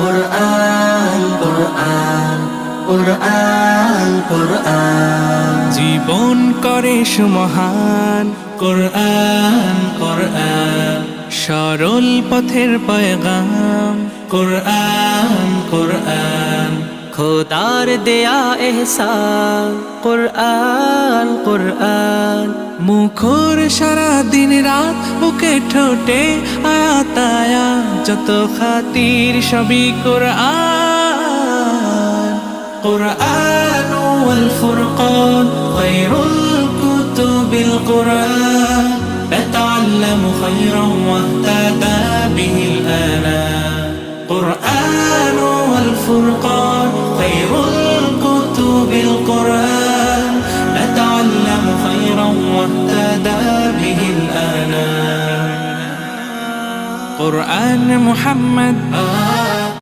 কুরআন কুরআন কুরআন কুরআন জীবন করে সুমহান কুরআন কুরআন সরল পথের পয়গাম কুরআন কুরআন খোদার দেয়া এহসান কুরআন কুরআন মুখর সারা দিন রাত বুকে ঠোঁটে আয়াত আয়াত যত খাতির সবই কুরআন قرآن والفرقان خير الكتب القرآن نتعلم خيرا واهتدى به الآنام قرآن والفرقان خير الكتب القرآن نتعلم خيرا واهتدى به الآنام قرآن محمد